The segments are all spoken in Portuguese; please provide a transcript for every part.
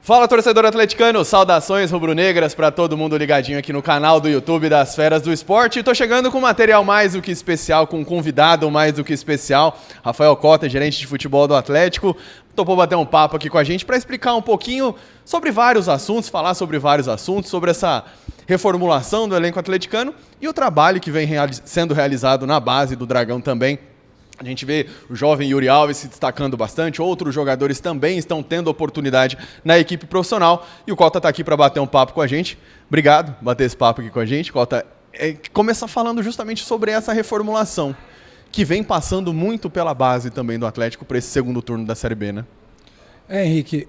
Fala, torcedor atleticano, saudações rubro-negras para todo mundo ligadinho aqui no canal do YouTube das Feras do Esporte. Tô chegando com material mais do que especial, com um convidado mais do que especial, Rafael Cota, gerente de futebol do Atlético, topou bater um papo aqui com a gente para explicar um pouquinho sobre vários assuntos, falar sobre vários assuntos, sobre essa reformulação do elenco atleticano e o trabalho que vem sendo realizado na base do Dragão também. A gente vê o jovem Yuri Alves se destacando bastante, outros jogadores também estão tendo oportunidade na equipe profissional e o Cota está aqui para bater um papo com a gente. Obrigado por bater esse papo aqui com a gente. Cota, começar falando justamente sobre essa reformulação que vem passando muito pela base também do Atlético para esse segundo turno da Série B, né? Henrique,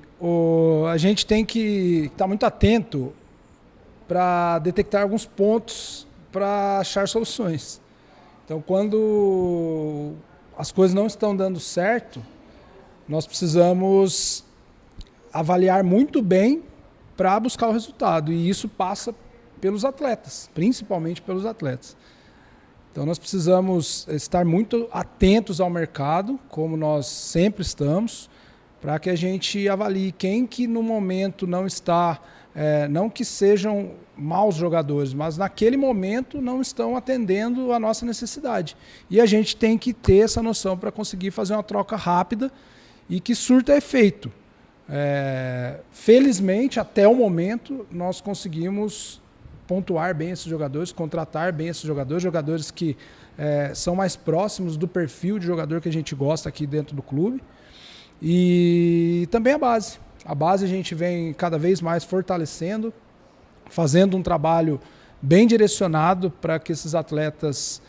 a gente tem que estar muito atento para detectar alguns pontos para achar soluções. Então, quando as coisas não estão dando certo, nós precisamos avaliar muito bem para buscar o resultado. E isso passa pelos atletas, principalmente pelos atletas. Então nós precisamos estar muito atentos ao mercado, como nós sempre estamos, para que a gente avalie quem que no momento não está, não que sejam maus jogadores, mas naquele momento não estão atendendo a nossa necessidade. E a gente tem que ter essa noção para conseguir fazer uma troca rápida e que surta efeito. Felizmente, até o momento, nós conseguimos pontuar bem esses jogadores, contratar bem esses jogadores, jogadores que são mais próximos do perfil de jogador que a gente gosta aqui dentro do clube. E também a base. A base a gente vem cada vez mais fortalecendo, fazendo um trabalho bem direcionado para que esses atletas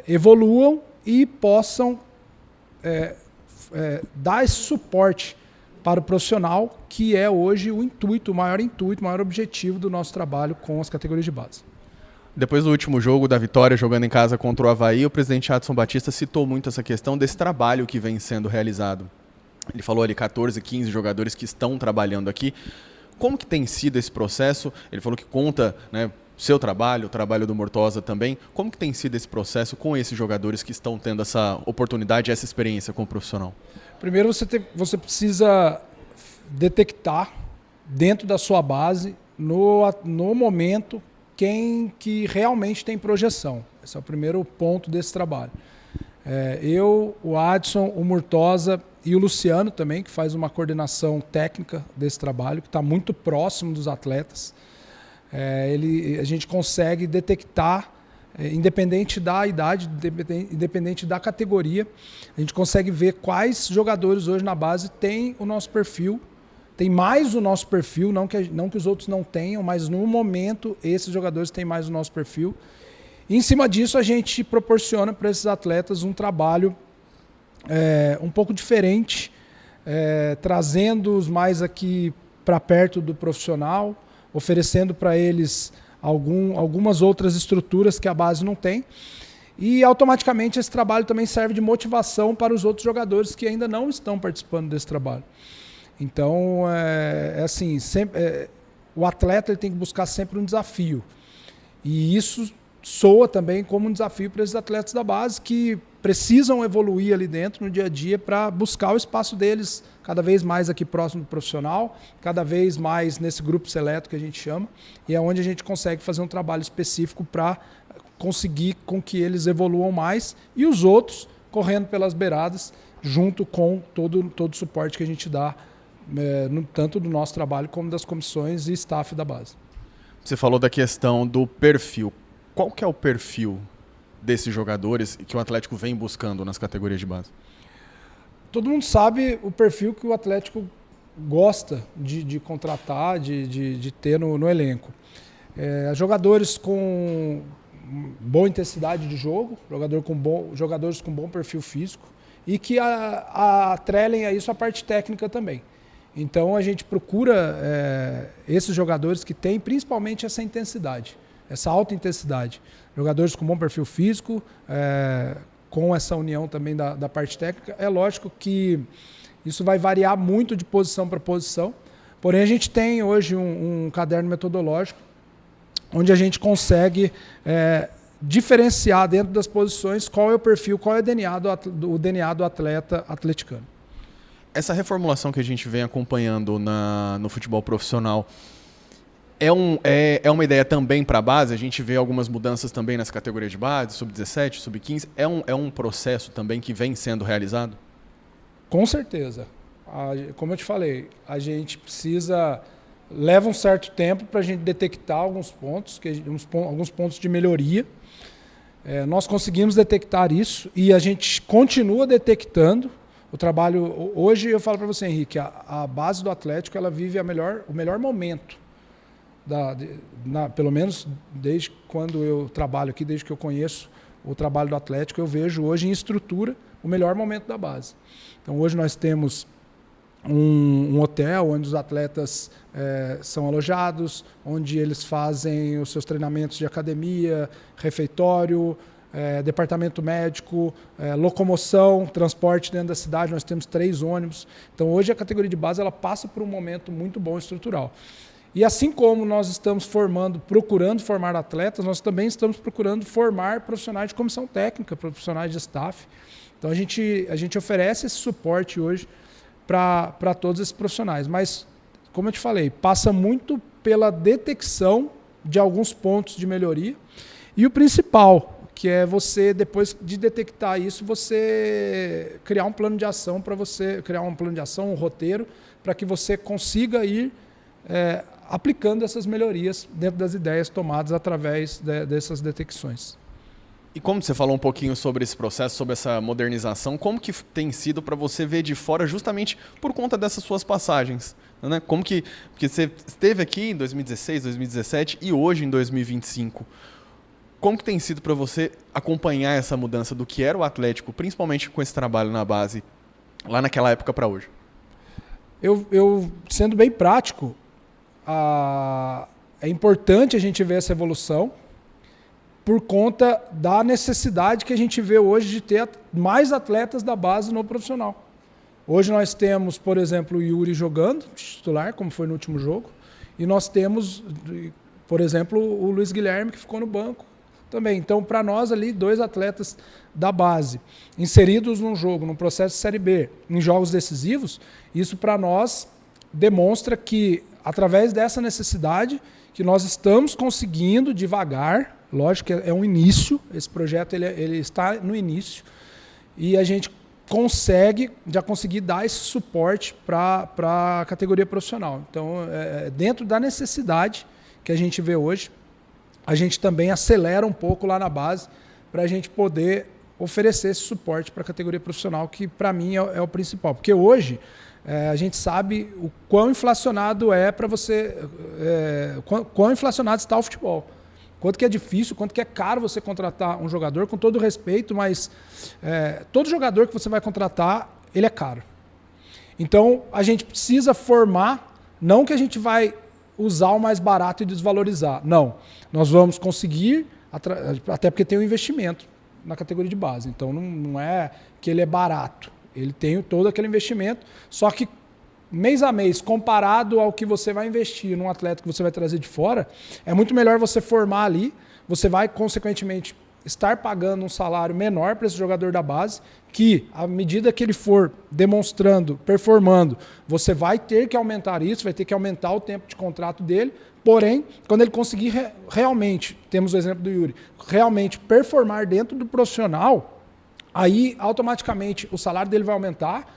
evoluam e possam dar esse suporte para o profissional, que é hoje o maior objetivo do nosso trabalho com as categorias de base. Depois do último jogo da Vitória, jogando em casa contra o Avaí, o presidente Adson Batista citou muito essa questão desse trabalho que vem sendo realizado. Ele falou ali 14, 15 jogadores que estão trabalhando aqui. Como que tem sido esse processo? Ele falou que conta, né, seu trabalho, o trabalho do Mortosa também. Como que tem sido esse processo com esses jogadores que estão tendo essa oportunidade, essa experiência com o profissional? Primeiro você precisa detectar dentro da sua base, no momento, quem que realmente tem projeção. Esse é o primeiro ponto desse trabalho. Eu, o Adson, o Mortosa e o Luciano também, que faz uma coordenação técnica desse trabalho, que está muito próximo dos atletas. A gente consegue detectar, independente da idade, independente da categoria, a gente consegue ver quais jogadores hoje na base têm o nosso perfil, tem mais o nosso perfil, não que os outros não tenham, mas no momento esses jogadores têm mais o nosso perfil. E em cima disso a gente proporciona para esses atletas um trabalho um pouco diferente, trazendo-os mais aqui para perto do profissional, oferecendo para eles algumas outras estruturas que a base não tem. E automaticamente esse trabalho também serve de motivação para os outros jogadores que ainda não estão participando desse trabalho. Então, o atleta ele tem que buscar sempre um desafio. E isso soa também como um desafio para esses atletas da base que precisam evoluir ali dentro no dia a dia para buscar o espaço deles cada vez mais aqui próximo do profissional, cada vez mais nesse grupo seleto que a gente chama, e é onde a gente consegue fazer um trabalho específico para conseguir com que eles evoluam mais e os outros correndo pelas beiradas junto com todo o suporte que a gente dá tanto do nosso trabalho como das comissões e staff da base. Você falou da questão do perfil. Qual que é o perfil desses jogadores que o Atlético vem buscando nas categorias de base? Todo mundo sabe o perfil que o Atlético gosta de contratar, de ter no elenco. Jogadores com boa intensidade de jogo, jogadores com bom perfil físico e que atrelem a isso a parte técnica também. Então a gente procura esses jogadores que têm principalmente essa intensidade, essa alta intensidade. Jogadores com bom perfil físico, com essa união também da parte técnica. É lógico que isso vai variar muito de posição para posição, porém a gente tem hoje um caderno metodológico onde a gente consegue diferenciar dentro das posições qual é o perfil, qual é o DNA do atleta atleticano. essa reformulação que a gente vem acompanhando no futebol profissional é uma ideia também para a base? A gente vê algumas mudanças também nessa categoria de base, sub-17, sub-15. É um processo também que vem sendo realizado? Com certeza. Como eu te falei, a gente precisa... Leva um certo tempo para a gente detectar alguns pontos de melhoria. Nós conseguimos detectar isso e a gente continua detectando. O trabalho... Hoje eu falo para você, Henrique, a base do Atlético ela vive o melhor momento. Pelo menos desde quando eu trabalho aqui, desde que eu conheço o trabalho do Atlético, eu vejo hoje em estrutura o melhor momento da base. Então hoje nós temos um hotel onde os atletas são alojados, onde eles fazem os seus treinamentos de academia, refeitório, departamento médico, locomoção, transporte dentro da cidade. Nós temos 3 ônibus. Então hoje a categoria de base ela passa por um momento muito bom estrutural. E assim como nós estamos procurando formar atletas, nós também estamos procurando formar profissionais de comissão técnica, profissionais de staff. Então a gente oferece esse suporte hoje para todos esses profissionais. Mas, como eu te falei, passa muito pela detecção de alguns pontos de melhoria. E o principal, que é você, depois de detectar isso, você criar um plano de ação um roteiro, para que você consiga ir aplicando essas melhorias dentro das ideias tomadas através dessas detecções. E como você falou um pouquinho sobre esse processo, sobre essa modernização, como que tem sido para você ver de fora justamente por conta dessas suas passagens? Né? Porque você esteve aqui em 2016, 2017 e hoje em 2025. Como que tem sido para você acompanhar essa mudança do que era o Atlético, principalmente com esse trabalho na base, lá naquela época para hoje? Eu, sendo bem prático, é importante a gente ver essa evolução por conta da necessidade que a gente vê hoje de ter mais atletas da base no profissional. Hoje nós temos, por exemplo, o Yuri jogando titular, como foi no último jogo, e nós temos, por exemplo, o Luiz Guilherme, que ficou no banco também. Então, para nós ali, 2 atletas da base inseridos num jogo, num processo de Série B, em jogos decisivos, isso para nós demonstra que, através dessa necessidade, que nós estamos conseguindo devagar, lógico que é um início, esse projeto ele está no início, e a gente já conseguir dar esse suporte para a categoria profissional. Então, dentro da necessidade que a gente vê hoje, a gente também acelera um pouco lá na base para a gente poder oferecer esse suporte para a categoria profissional, que para mim é o principal. Porque hoje a gente sabe o quão inflacionado quão inflacionado está o futebol. Quanto que é difícil, quanto que é caro você contratar um jogador, com todo respeito, mas todo jogador que você vai contratar, ele é caro. Então, a gente precisa formar, não que a gente vai usar o mais barato e desvalorizar. Não, nós vamos conseguir, até porque tem um investimento na categoria de base. Então, não é que ele é barato, ele tem todo aquele investimento, só que mês a mês, comparado ao que você vai investir num atleta que você vai trazer de fora, é muito melhor você formar ali, você vai, consequentemente, estar pagando um salário menor para esse jogador da base, que, à medida que ele for demonstrando, performando, você vai ter que aumentar isso, vai ter que aumentar o tempo de contrato dele, porém, quando ele conseguir realmente, temos o exemplo do Yuri, realmente performar dentro do profissional, aí, automaticamente, o salário dele vai aumentar,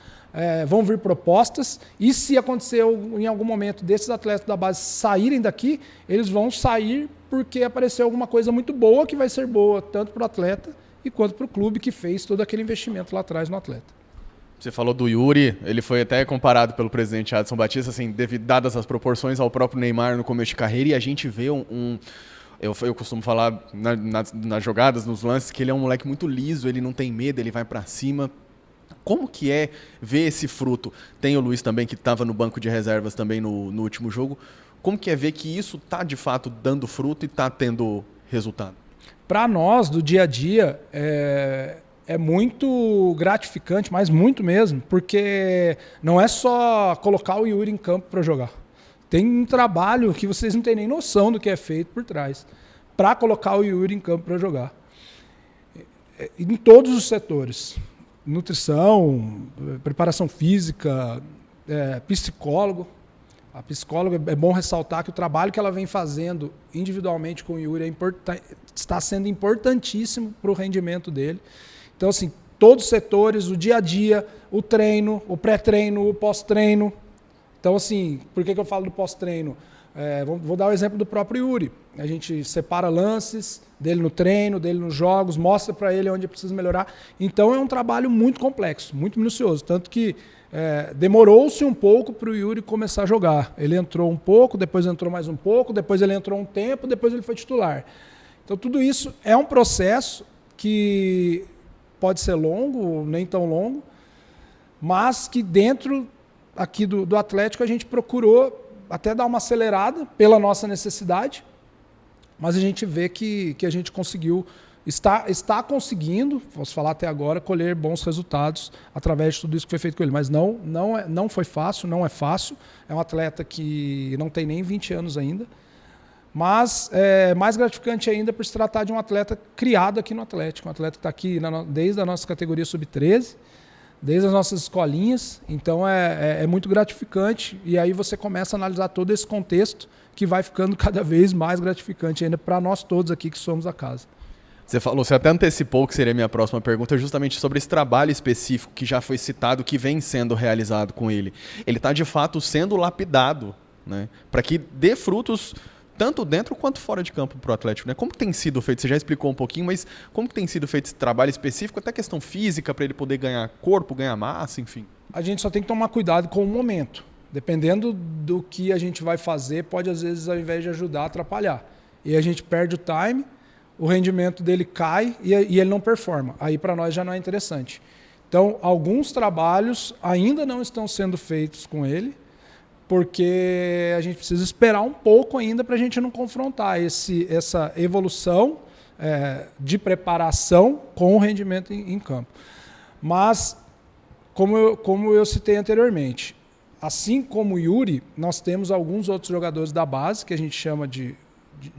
vão vir propostas, e se acontecer em algum momento desses atletas da base saírem daqui, eles vão sair porque apareceu alguma coisa muito boa que vai ser boa tanto para o atleta e quanto para o clube que fez todo aquele investimento lá atrás no atleta. Você falou do Yuri, ele foi até comparado pelo presidente Adson Batista, assim, dadas as proporções ao próprio Neymar no começo de carreira, e a gente vê eu costumo falar nas jogadas, nos lances, que ele é um moleque muito liso, ele não tem medo, ele vai para cima. Como que é ver esse fruto? Tem o Luiz também, que estava no banco de reservas também no último jogo. Como que é ver que isso está, de fato, dando fruto e está tendo resultado? Para nós, do dia a dia, é muito gratificante, mas muito mesmo, porque não é só colocar o Yuri em campo para jogar. Tem um trabalho que vocês não têm nem noção do que é feito por trás para colocar o Yuri em campo para jogar. Em todos os setores. nutrição, preparação física, psicólogo. A psicóloga, é bom ressaltar que o trabalho que ela vem fazendo individualmente com o Yuri está sendo importantíssimo para o rendimento dele. Então, assim, todos os setores, o dia a dia, o treino, o pré-treino, o pós-treino. Então, assim, por que eu falo do pós-treino? Vou dar o exemplo do próprio Yuri. A gente separa lances dele no treino, dele nos jogos, mostra para ele onde precisa melhorar. Então, é um trabalho muito complexo, muito minucioso. Tanto que demorou-se um pouco para o Yuri começar a jogar. Ele entrou um pouco, depois entrou mais um pouco, depois ele entrou um tempo, depois ele foi titular. Então, tudo isso é um processo que pode ser longo, nem tão longo, mas que dentro aqui do Atlético a gente procurou até dar uma acelerada pela nossa necessidade, mas a gente vê que a gente conseguiu, está conseguindo, posso falar até agora, colher bons resultados através de tudo isso que foi feito com ele. Mas não foi fácil, não é fácil. É um atleta que não tem nem 20 anos ainda, mas é mais gratificante ainda por se tratar de um atleta criado aqui no Atlético, um atleta que está aqui desde a nossa categoria sub-13, desde as nossas escolinhas. Então é muito gratificante, e aí você começa a analisar todo esse contexto que vai ficando cada vez mais gratificante ainda para nós todos aqui que somos a casa. Você até antecipou que seria a minha próxima pergunta, justamente sobre esse trabalho específico que já foi citado, que vem sendo realizado com ele. Ele está, de fato, sendo lapidado, né, para que dê frutos tanto dentro quanto fora de campo para o Atlético, né? Como tem sido feito? Você já explicou um pouquinho, mas como tem sido feito esse trabalho específico, até questão física, para ele poder ganhar corpo, ganhar massa, enfim? A gente só tem que tomar cuidado com o momento. Dependendo do que a gente vai fazer, pode às vezes, ao invés de ajudar, atrapalhar. E a gente perde o time, o rendimento dele cai e ele não performa. Aí para nós já não é interessante. Então, alguns trabalhos ainda não estão sendo feitos com ele, porque a gente precisa esperar um pouco ainda para a gente não confrontar essa evolução de preparação com o rendimento em campo. Mas, como eu citei anteriormente, assim como o Yuri, nós temos alguns outros jogadores da base, que a gente chama de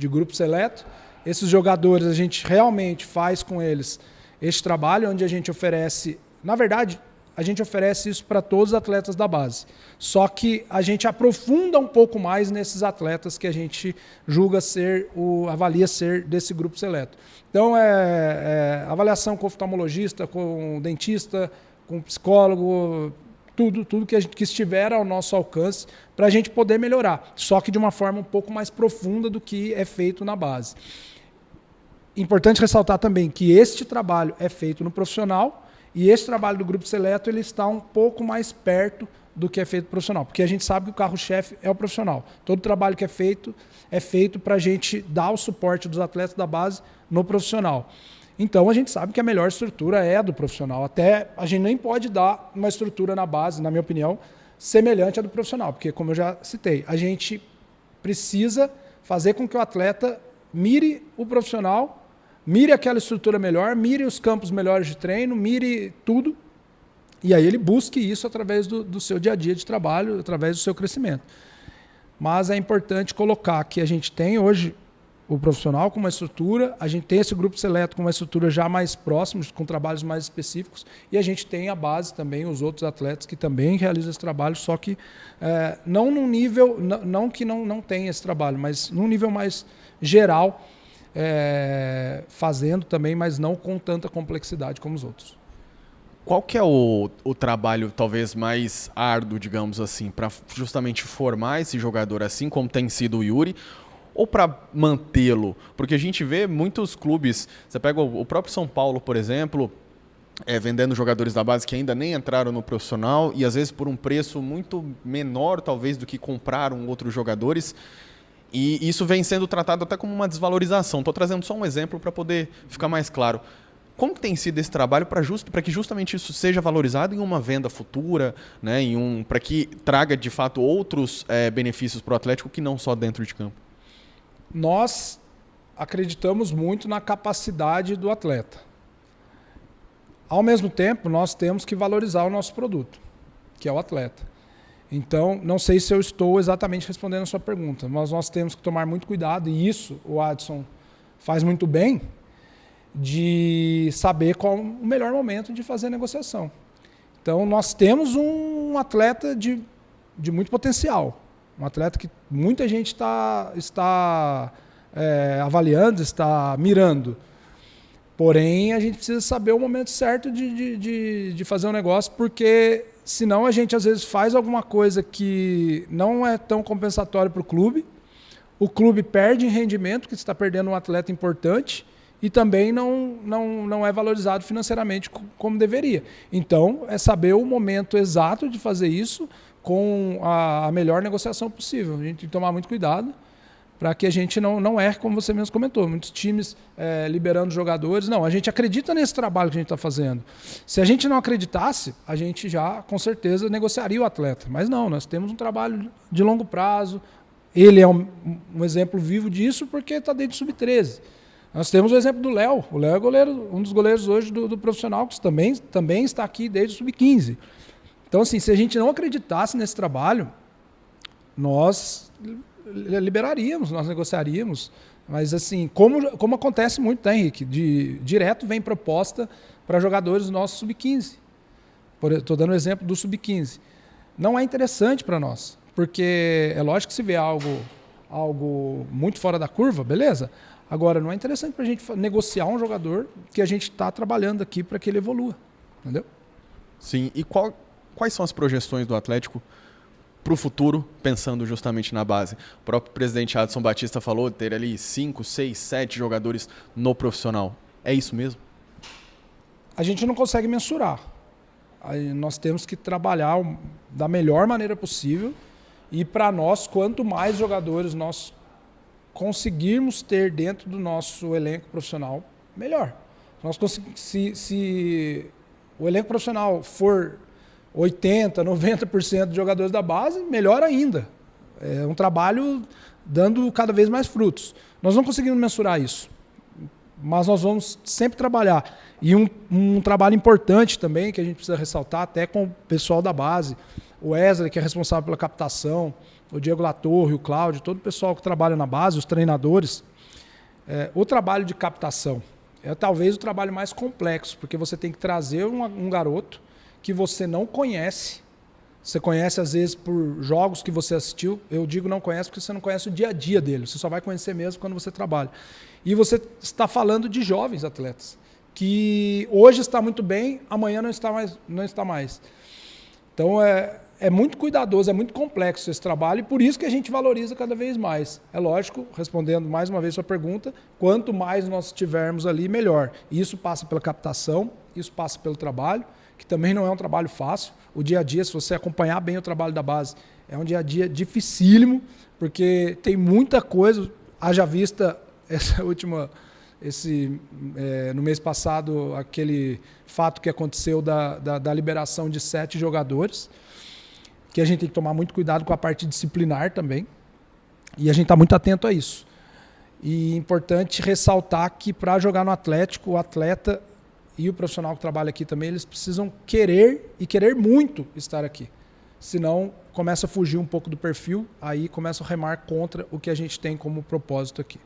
grupo seleto. Esses jogadores, a gente realmente faz com eles este trabalho, onde a gente oferece... Na verdade, a gente oferece isso para todos os atletas da base. Só que a gente aprofunda um pouco mais nesses atletas que a gente julga avalia ser desse grupo seleto. Então, avaliação com oftalmologista, com dentista, com psicólogo, tudo que estiver ao nosso alcance para a gente poder melhorar. Só que de uma forma um pouco mais profunda do que é feito na base. Importante ressaltar também que este trabalho é feito no profissional, e esse trabalho do grupo seleto ele está um pouco mais perto do que é feito profissional, porque a gente sabe que o carro-chefe é o profissional. Todo trabalho que é feito para a gente dar o suporte dos atletas da base no profissional. Então a gente sabe que a melhor estrutura é a do profissional. Até a gente nem pode dar uma estrutura na base, na minha opinião, semelhante à do profissional, porque como eu já citei, a gente precisa fazer com que o atleta mire o profissional, mire aquela estrutura melhor, mire os campos melhores de treino, mire tudo, e aí ele busque isso através do seu dia a dia de trabalho, através do seu crescimento. Mas é importante colocar que a gente tem hoje o profissional com uma estrutura, a gente tem esse grupo seleto com uma estrutura já mais próxima, com trabalhos mais específicos, e a gente tem a base também, os outros atletas que também realizam esse trabalho, só que não num nível, não que não tenha esse trabalho, mas num nível mais geral, fazendo também, mas não com tanta complexidade como os outros. Qual que é o trabalho talvez mais árduo, digamos assim, para justamente formar esse jogador assim como tem sido o Yuri, ou para mantê-lo? Porque a gente vê muitos clubes, você pega o próprio São Paulo, por exemplo, vendendo jogadores da base que ainda nem entraram no profissional e às vezes por um preço muito menor talvez do que compraram outros jogadores. E isso vem sendo tratado até como uma desvalorização. Estou trazendo só um exemplo para poder ficar mais claro. Como que tem sido esse trabalho para que justamente isso seja valorizado em uma venda futura, né, para que traga de fato outros benefícios para o Atlético que não só dentro de campo? Nós acreditamos muito na capacidade do atleta. Ao mesmo tempo, nós temos que valorizar o nosso produto, que é o atleta. Então, não sei se eu estou exatamente respondendo a sua pergunta, mas nós temos que tomar muito cuidado, e isso o Adson faz muito bem, de saber qual o melhor momento de fazer a negociação. Então, nós temos um atleta de muito potencial, um atleta que muita gente está avaliando, está mirando. Porém, a gente precisa saber o momento certo de fazer um negócio, porque senão a gente às vezes faz alguma coisa que não é tão compensatória para o clube perde em rendimento, que está perdendo um atleta importante, e também não é valorizado financeiramente como deveria. Então, é saber o momento exato de fazer isso com a melhor negociação possível. A gente tem que tomar muito cuidado para que a gente não erre, como você mesmo comentou. Muitos times liberando jogadores. Não, a gente acredita nesse trabalho que a gente está fazendo. Se a gente não acreditasse, a gente já, com certeza, negociaria o atleta. Mas não, nós temos um trabalho de longo prazo. Ele é um exemplo vivo disso porque está dentro do Sub-13. Nós temos o exemplo do Léo. O Léo é goleiro, um dos goleiros hoje do profissional, que também está aqui desde o Sub-15. Então, assim, se a gente não acreditasse nesse trabalho, nós liberaríamos, nós negociaríamos. Mas, assim, como acontece muito, tá, Henrique? Direto vem proposta para jogadores do nosso Sub-15. Estou dando o exemplo do Sub-15. Não é interessante para nós, porque é lógico que se vê algo muito fora da curva, beleza? Agora, não é interessante para a gente negociar um jogador que a gente está trabalhando aqui para que ele evolua, entendeu? Sim, e quais são as projeções do Atlético para o futuro, pensando justamente na base? O próprio presidente Adson Batista falou de ter ali 5, 6, 7 jogadores no profissional. É isso mesmo? A gente não consegue mensurar. Nós temos que trabalhar da melhor maneira possível e, para nós, quanto mais jogadores nós conseguirmos ter dentro do nosso elenco profissional, melhor. Se o elenco profissional for 80%, 90% de jogadores da base, melhor ainda. É um trabalho dando cada vez mais frutos. Nós não conseguimos mensurar isso, mas nós vamos sempre trabalhar. E um trabalho importante também, que a gente precisa ressaltar, até com o pessoal da base, o Wesley, que é responsável pela captação, o Diego Latorre, o Cláudio, todo o pessoal que trabalha na base, os treinadores. O trabalho de captação é talvez o trabalho mais complexo, porque você tem que trazer um garoto que você não conhece. Você conhece, às vezes, por jogos que você assistiu. Eu digo não conhece porque você não conhece o dia a dia dele. Você só vai conhecer mesmo quando você trabalha. E você está falando de jovens atletas, que hoje está muito bem, amanhã não está mais. Então, é muito cuidadoso, é muito complexo esse trabalho e por isso que a gente valoriza cada vez mais. É lógico, respondendo mais uma vez a sua pergunta, quanto mais nós tivermos ali, melhor. Isso passa pela captação, isso passa pelo trabalho, que também não é um trabalho fácil. O dia a dia, se você acompanhar bem o trabalho da base, é um dia a dia dificílimo, porque tem muita coisa, haja vista no mês passado, aquele fato que aconteceu da liberação de 7 jogadores, que a gente tem que tomar muito cuidado com a parte disciplinar também, e a gente está muito atento a isso. E é importante ressaltar que para jogar no Atlético, o atleta e o profissional que trabalha aqui também, eles precisam querer e querer muito estar aqui. Senão começa a fugir um pouco do perfil, aí começa a remar contra o que a gente tem como propósito aqui.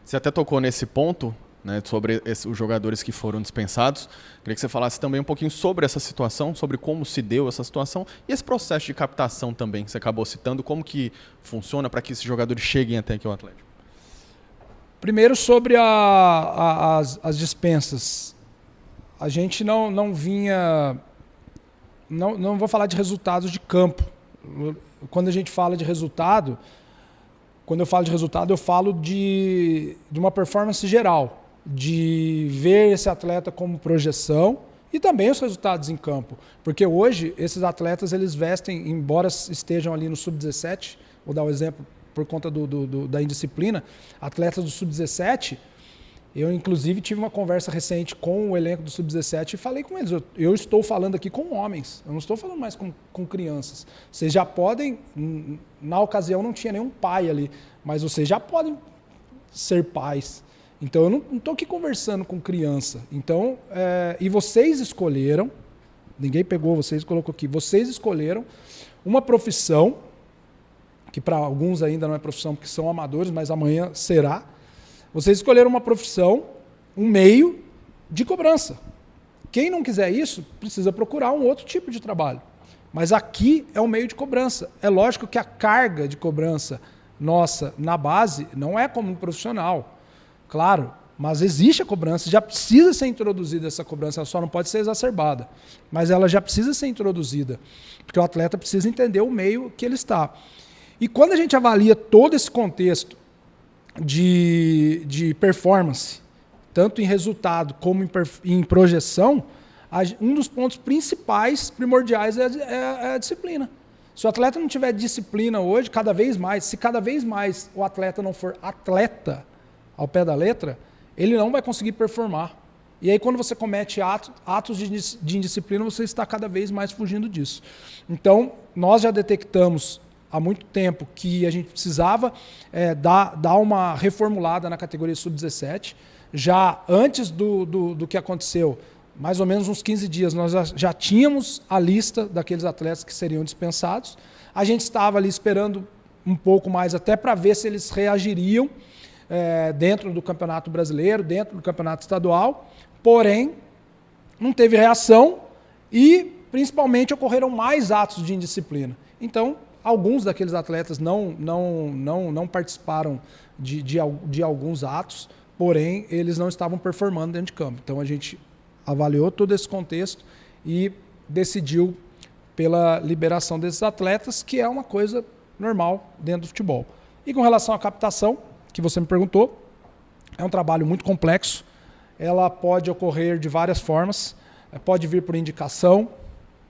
Você até tocou nesse ponto, né, sobre os jogadores que foram dispensados. Queria que você falasse também um pouquinho sobre essa situação, sobre como se deu essa situação e esse processo de captação também, que você acabou citando, como que funciona para que esses jogadores cheguem até aqui ao Atlético. Primeiro, sobre as dispensas. A gente não vinha... Não vou falar de resultados de campo. Quando a gente fala de resultado, quando eu falo de resultado, eu falo de uma performance geral, de ver esse atleta como projeção e também os resultados em campo. Porque hoje, esses atletas, eles vestem, embora estejam ali no Sub-17, vou dar um exemplo por conta da indisciplina, atletas do Sub-17, eu inclusive tive uma conversa recente com o elenco do Sub-17 e falei com eles, eu estou falando aqui com homens, eu não estou falando mais com crianças. Vocês já podem, na ocasião não tinha nenhum pai ali, mas vocês já podem ser pais. Então eu não estou aqui conversando com criança. Então, e vocês escolheram, ninguém pegou, vocês colocou aqui, vocês escolheram uma profissão, que para alguns ainda não é profissão porque são amadores, mas amanhã será. Vocês escolheram uma profissão um meio de cobrança. Quem não quiser isso, precisa procurar um outro tipo de trabalho. Mas aqui é um meio de cobrança. É lógico que a carga de cobrança nossa na base não é como um profissional, claro, mas existe a cobrança, já precisa ser introduzida essa cobrança, ela só não pode ser exacerbada, mas ela já precisa ser introduzida, porque o atleta precisa entender o meio que ele está. E quando a gente avalia todo esse contexto de performance, tanto em resultado como em projeção, um dos pontos principais, primordiais, é a disciplina. Se o atleta não tiver disciplina hoje, cada vez mais, se cada vez mais o atleta não for atleta ao pé da letra, ele não vai conseguir performar. E aí, quando você comete atos de indisciplina, você está cada vez mais fugindo disso. Então, nós já detectamos há muito tempo que a gente precisava dar uma reformulada na categoria sub-17. Já antes do que aconteceu, mais ou menos uns 15 dias, nós já tínhamos a lista daqueles atletas que seriam dispensados. A gente estava ali esperando um pouco mais até para ver se eles reagiriam dentro do Campeonato Brasileiro, dentro do Campeonato Estadual. Porém, não teve reação e, principalmente, ocorreram mais atos de indisciplina. Então, alguns daqueles atletas não participaram de alguns atos, porém, eles não estavam performando dentro de campo. Então, a gente avaliou todo esse contexto e decidiu pela liberação desses atletas, que é uma coisa normal dentro do futebol. E com relação à captação, que você me perguntou, é um trabalho muito complexo. Ela pode ocorrer de várias formas. Pode vir por indicação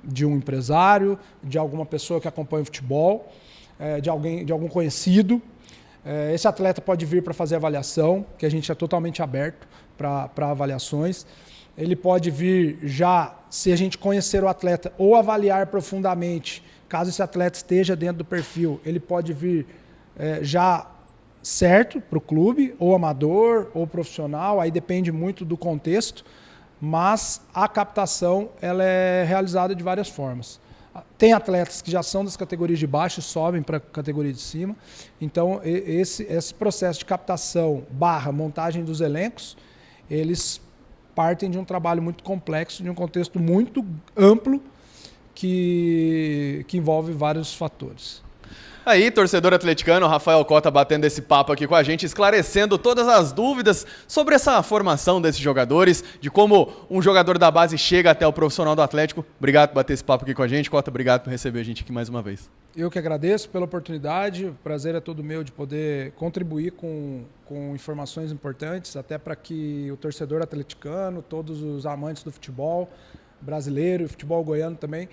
de um empresário, de alguma pessoa que acompanha o futebol, de algum conhecido. Esse atleta pode vir para fazer avaliação, que a gente é totalmente aberto para avaliações. Ele pode vir já, se a gente conhecer o atleta ou avaliar profundamente, caso esse atleta esteja dentro do perfil, ele pode vir já certo para o clube, ou amador, ou profissional, aí depende muito do contexto, mas a captação ela é realizada de várias formas. Tem atletas que já são das categorias de baixo e sobem para a categoria de cima, então esse processo de captação / montagem dos elencos, eles partem de um trabalho muito complexo, de um contexto muito amplo que envolve vários fatores. Aí, torcedor atleticano, Rafael Cota batendo esse papo aqui com a gente, esclarecendo todas as dúvidas sobre essa formação desses jogadores, de como um jogador da base chega até o profissional do Atlético. Obrigado por bater esse papo aqui com a gente. Cota, obrigado por receber a gente aqui mais uma vez. Eu que agradeço pela oportunidade, o prazer é todo meu de poder contribuir com informações importantes, até para que o torcedor atleticano, todos os amantes do futebol brasileiro e futebol goiano também,